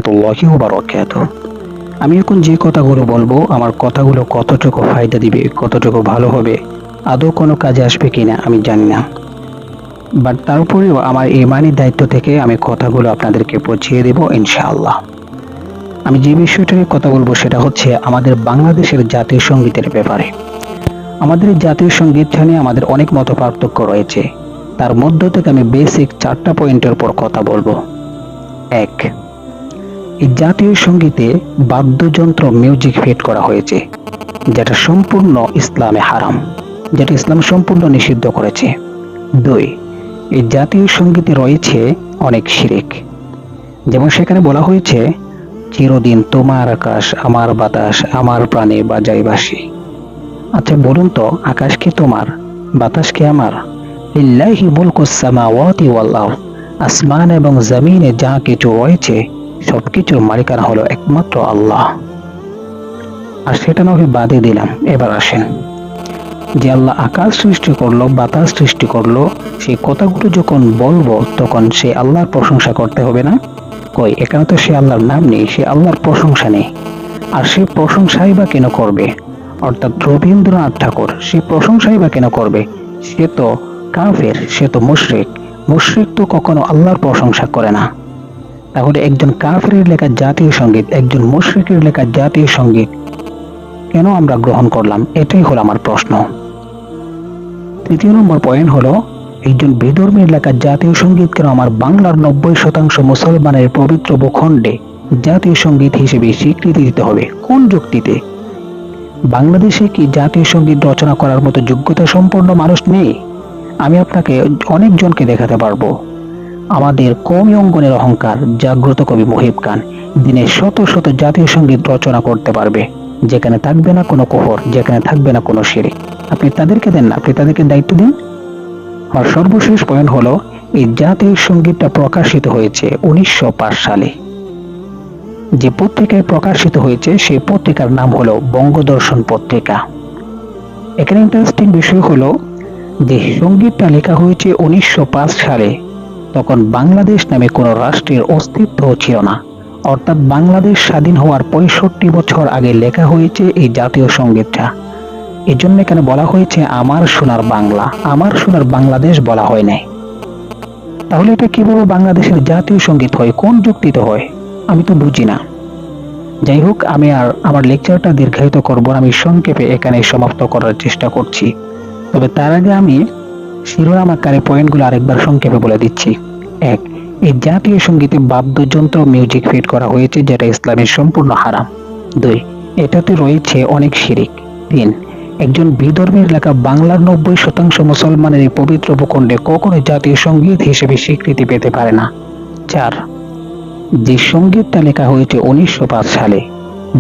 রাহমাতুল্লাহি ওয়া বারাকাতুহু। আমি এখন যে কথাগুলো বলবো, আমার কথাগুলো কতটুকু ফায়দা দিবে, কতটুকু ভালো হবে, আদৌ কোনো কাজে আসবে কিনা আমি জানি না। বাট তারপরেও আমার ইমানি দায়িত্ব থেকে আমি কথাগুলো আপনাদেরকে পৌঁছিয়ে দেব ইনশাআল্লাহ। আমি যে বিষয়টা নিয়ে কথা বলবো সেটা হচ্ছে আমাদের বাংলাদেশের জাতীয় সঙ্গীতের ব্যাপারে। আমাদের জাতীয় সঙ্গীত নিয়ে আমাদের অনেক মত পার্থক্য রয়েছে। তার মধ্য থেকে আমি বেসিক 4টা পয়েন্টের উপর কথা বলবো। 1, এই জাতীয় সঙ্গীতে বাদ্যযন্ত্র মিউজিক ফিট করা হয়েছে, যেটা সম্পূর্ণ ইসলামে হারাম, যেটা ইসলাম সম্পূর্ণ নিষিদ্ধ করেছে। 2, এই জাতীয় সঙ্গীতে রয়েছে অনেক শিরক। যেমন সেখানে বলা হয়েছে, চিরদিন তোমার আকাশ আমার বাতাস আমার প্রাণে বাজাই বাঁশি। আচ্ছা বলুন তো, আকাশ কি তোমার, বাতাস কি আমার? লিল্লাহি মুলকুস সামাওয়াতি ওয়াল আরদ, আসমান এবং জমিনে যা কিছু রয়েছে সবকিছুর মালিকানা হলো একমাত্র আল্লাহ। আর সেটা নয় বাদে দিলাম, এবার আসেন, যে আল্লাহ আকাশ সৃষ্টি করলো, বাতাস সৃষ্টি করলো, সেই কথাগুলো যখন বলবো তখন সে আল্লাহর প্রশংসা করতে হবে না? কই, এখানে তো সে আল্লাহর নাম নেই, সে আল্লাহর প্রশংসা নেই। আর সে প্রশংসাই বা কেন করবে? অর্থাৎ রবীন্দ্রনাথ ঠাকুর সে প্রশংসাই বা কেন করবে? সে তো কাফের, সে তো মুশরিক। মুশরিক তো কখনো আল্লাহর প্রশংসা করে না। তাহলে একজন কাফেরের লেখা জাতীয় সঙ্গীত, একজন মুশরিকের লেখা জাতীয় সঙ্গীত কেন আমরা গ্রহণ করলাম? এটাই হলো আমার প্রশ্ন। 3 নম্বর পয়েন্ট হলো, একজন বিধর্মীর লেখা জাতীয় সঙ্গীত কেন আমার বাংলার 90% মুসলমানের পবিত্র ভূখণ্ডে জাতীয় সঙ্গীত হিসেবে স্বীকৃতি দিতে হবে? কোন যুক্তিতে? বাংলাদেশে কি জাতীয় সঙ্গীত রচনা করার মতো যোগ্যতা সম্পন্ন মানুষ নেই? আমি আপনাকে অনেকজনকে দেখাতে পারবো। আমাদের কওমি অঙ্গনের অহংকার জাগ্রত কবি মুহিব খান দিনে শত শত জাতীয় সঙ্গীত রচনা করতে পারবে, যেখানে থাকবে না কোনো কুফর, যেখানে থাকবে না কোনো শিরক। আপনি তাদেরকে দেন না, আপনি তাদেরকে দায়িত্ব দিন। আর সর্বশেষ পয়েন্ট হলো, এই জাতীয় সঙ্গীতটা প্রকাশিত হয়েছে 1905 সালে। যে পত্রিকায় প্রকাশিত হয়েছে সেই পত্রিকার নাম হলো বঙ্গদর্শন পত্রিকা। এখানে ইন্টারেস্টিং বিষয় হলো যে সঙ্গীতটা লেখা হয়েছে 1905 সালে। তখন বাংলাদেশ নামে কোনো রাষ্ট্রের অস্তিত্ব ছিল না। অর্থাৎ বাংলাদেশ স্বাধীন হওয়ার 65 বছর আগে লেখা হয়েছে এই জাতীয় সঙ্গীতটা। এজন্য এখানে বলা হয়েছে আমার সোনার বাংলা, আমার সোনার বাংলাদেশ বলা হয় নাই। তাহলে এটা কিভাবে বাংলাদেশের জাতীয় সঙ্গীত হয়? কোন যুক্তিতে হয়? আমি তো বুঝি না। যাই হোক, আমি আর আমার লেকচারটা দীর্ঘায়িত করব না, আমি সংক্ষেপে এখানে সমাপ্ত করার চেষ্টা করছি। তবে তার আগে আমি শিরোনাম আকারে পয়েন্টগুলো আরেকবার সংক্ষেপে বলে দিচ্ছি। 1, এই জাতীয় সঙ্গীতে বাদ্যযন্ত্র মিউজিক ফিট করা হয়েছে, যেটা ইসলামের সম্পূর্ণ হারাম। 2, এটাতে রয়েছে অনেক শিরক। 3, একজন বিধর্মীর লেখা বাংলার 90% মুসলমানের এই পবিত্র ভূখণ্ডে কখনো জাতীয় সঙ্গীত হিসেবে স্বীকৃতি পেতে পারে না। 4, যে সঙ্গীতটা লেখা হয়েছে 1905 সালে,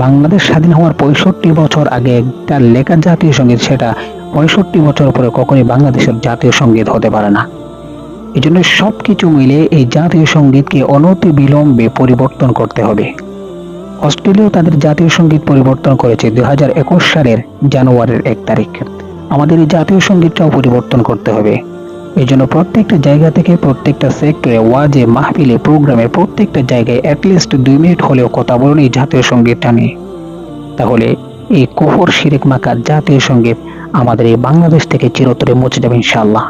বাংলাদেশ স্বাধীন হওয়ার 65 বছর আগে একটা লেখা জাতীয় সঙ্গীত, সেটা 65 বছর পরে কখনোই বাংলাদেশের জাতীয় সঙ্গীত হতে পারে না। এই জন্য সবকিছু মিলে এই জাতীয় সঙ্গীতকে অনতি বিলম্বে পরিবর্তন করতে হবে। অস্ট্রেলিয়াও তাদের জাতীয় সঙ্গীত পরিবর্তন করেছে 2021 সালের জানুয়ারির 1 তারিখ। আমাদের এই জাতীয় সঙ্গীতটাও পরিবর্তন করতে হবে। এই জন্য প্রত্যেকটা জায়গা থেকে, প্রত্যেকটা সেক্টরে, ওয়াজে, মাহফিলে, প্রোগ্রামে, প্রত্যেকটা জায়গায় অ্যাটলিস্ট 2 মিনিট হলেও কথা বলুন এই জাতীয় সঙ্গীতটা নিয়ে। তাহলে এই কুফর শিরক মাখা জাতীয় সঙ্গীত আমাদের এই বাংলাদেশ থেকে চিরতরে মুছে যাবে ইনশাআল্লাহ।